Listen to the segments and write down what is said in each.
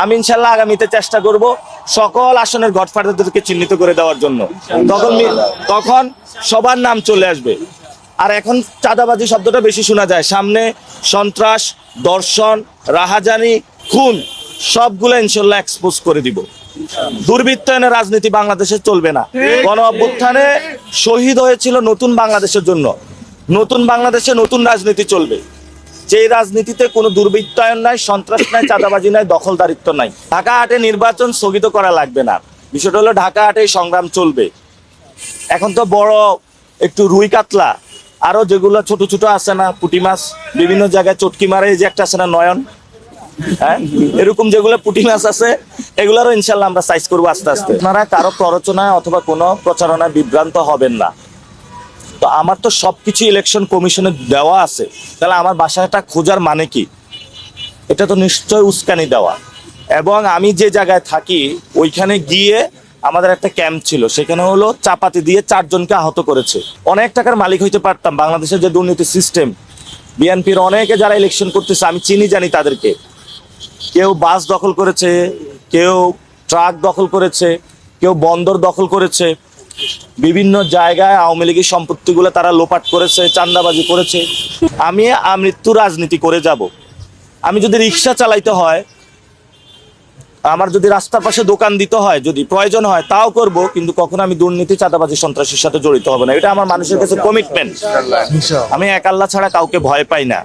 আমি ইনশাল্লাহ আগামীতে চেষ্টা করব সকল আসনের গডফাদারদেরকে চিহ্নিত করে দেওয়ার জন্য। তখন সবার নাম চলে আসবে। আর এখন চাঁদাবাজি শব্দটা বেশি শোনা যায়, সামনে সন্ত্রাস, দর্শন, রাহাজানি, খুন সবগুলো ইনশাল্লাহ এক্সপোজ করে দিব। দুর্বৃত্তায়নের রাজনীতি বাংলাদেশে চলবে না। গণ অভ্যুত্থানে শহীদ হয়েছিল নতুন বাংলাদেশের জন্য, নতুন বাংলাদেশে নতুন রাজনীতি চলবে, যে রাজনীতিতে কোনো দুর্বৃত্তায়ন নাই, সন্ত্রাস নাই, চাঁদাবাজি নাই, দখলদারিত্ব নাই। ঢাকা হাটে নির্বাচন স্থগিত করা লাগবে না। বিষয়টা হলো ঢাকা হাটে সংগ্রাম চলবে। এখন তো বড় একটু রুই কাতলা, আরো যেগুলো ছোট ছোট আছে না, পুঁটি মাছ বিভিন্ন জায়গায় চটকি মারে, যে একটা আছে না নয়ন, হ্যাঁ, এরকম যেগুলো পুঁটি মাছ আছে এগুলারও ইনশাল্লাহ আমরা সাইজ করবো আস্তে আস্তে। আপনারা কারো প্ররোচনায় অথবা কোনো প্রচারণায় বিভ্রান্ত হবেন না। তো আমার তো সবকিছু ইলেকশন কমিশনে দেওয়া আছে, তাহলে আমার বাসাটা খোঁজার মানে কি? এটা তো নিশ্চয় উস্কানি দেওয়া। এবং আমি যে জায়গায় থাকি ওইখানে গিয়ে আমাদের একটা ক্যাম্প ছিল, সেখানে হলো চাপাতি দিয়ে 4 জনকে আহত করেছে। অনেক টাকার মালিক হইতে পারতাম। বাংলাদেশের যে দুর্নীতি সিস্টেম, বিএনপির অনেকে যারা ইলেকশন করতেছে আমি চিনি, জানি তাদেরকে। কেউ বাস দখল করেছে, কেউ ট্রাক দখল করেছে, কেউ বন্দর দখল করেছে, বিভিন্ন জায়গায় আওয়ামী লীগের সম্পত্তিগুলো তারা লোপাট করেছে, চাঁদাবাজি করেছে। আমি আমৃত্যু রাজনীতি করে যাব। আমি যদি রিক্সা চালাইতে হয়, আমার যদি রাস্তার পাশে দোকান দিতে হয়, যদি প্রয়োজন হয় তাও করব, কিন্তু কখনো আমি দুর্নীতি, চাঁদাবাজি, সন্ত্রাসের সাথে জড়িত হব না। এটা আমার মানুষের কাছে কমিটমেন্ট। আমি এক আল্লাহ ছাড়া কাউকে ভয় পাই না,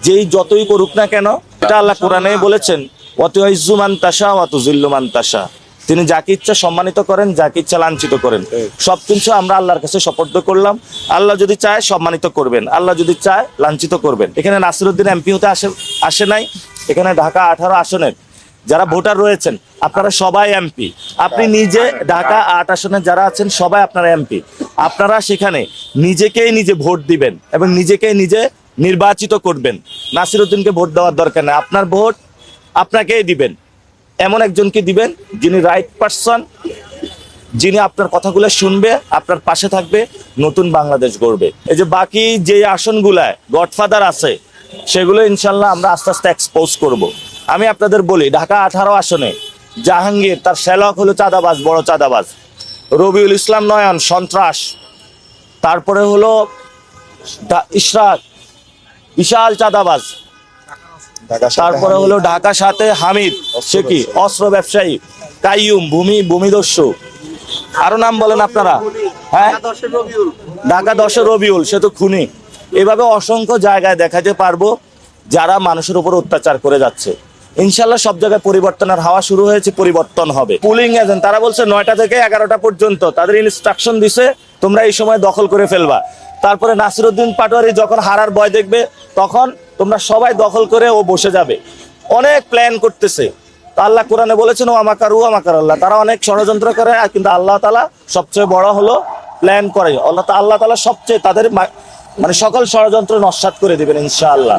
যেই যতই করুক না কেন। এটা আল্লাহ কোরআনে বলেছেন, ওয়াতুইজ্জু মান তাশা ওয়া তুযিল্লু মান তাশা। তিনি যাকে ইচ্ছা সম্মানিত করেন, যাকে ইচ্ছা লাঞ্ছিত করেন। সবকিছু আমরা আল্লাহর কাছে সুপর্দ করলাম। আল্লাহ যদি চায় সম্মানিত করবেন, আল্লাহ যদি চায় লাঞ্ছিত করবেন। এখানে নাসিরউদ্দিন এমপি হতে আসে নাই। এখানে ঢাকা 18 আসনের যারা ভোটার রয়েছেন আপনারা সবাই এমপি। আপনি নিজে ঢাকা 8 আসনের যারা আছেন সবাই আপনারা এমপি। আপনারা সেখানে নিজেকেই নিজে ভোট দিবেন এবং নিজেকেই নিজে নির্বাচিত করবেন। নাসিরউদ্দিনকে ভোট দেওয়ার দরকার নেই। আপনার ভোট আপনাকেই দিবেন, এমন একজনকে দিবেন যিনি রাইট পারসন, যিনি আপনার কথাগুলো শুনবে, আপনার পাশে থাকবে, নতুন বাংলাদেশ গড়বে। এই যে বাকি যে আসনগুলায় গডফাদার আছে সেগুলো ইনশাল্লাহ আমরা আস্তে আস্তে এক্সপোজ করব। আমি আপনাদের বলি, ঢাকা 18 আসনে জাহাঙ্গীর তার শ্যালক হলো চাঁদাবাজ, বড় চাঁদাবাজ। রবিউল ইসলাম নয়ন সন্ত্রাস। তারপরে হলো ইশরাক বিশাল চাঁদাবাজ। তারপরে হলো ঢাকা 7 হামিদ, সে কি অস্ত্র ব্যবসায়ী। কাইয়ুম ভূমিদস্যু। আরো নাম বলেন আপনারা, হ্যাঁ, ঢাকা 10 রবিউল, সে তো খুনি। এভাবে অসংখ্য জায়গায় দেখাতে পারবো যারা মানুষের উপর অত্যাচার করে যাচ্ছে। ইনশাল্লাহ সব জায়গায় পরিবর্তনের হাওয়া শুরু হয়েছে, পরিবর্তন হবে। পুলিং এজেন্ট তারা বলছে 9টা থেকে 11টা পর্যন্ত তাদের ইনস্ট্রাকশন দিছে, তোমরা এই সময় দখল করে ফেলবা। তারপরে নাসিরউদ্দিন পাটোয়ারি যখন হারার ভয় দেখবে তখন তোমরা সবাই দখল করে ও বসে যাবে। অনেক প্ল্যান করতেছে। তো আল্লাহ কোরআনে বলেছেন, ও আমাকারু আমাকারাল্লাহ। তারা অনেক ষড়যন্ত্র করে, কিন্তু আল্লাহ তাআলা সবচেয়ে বড় হলো প্ল্যান করে। আল্লাহ তাআলা সবচেয়ে তাদের মানে সকল ষড়যন্ত্র নস্যাৎ করে দিবেন ইনশাআল্লাহ।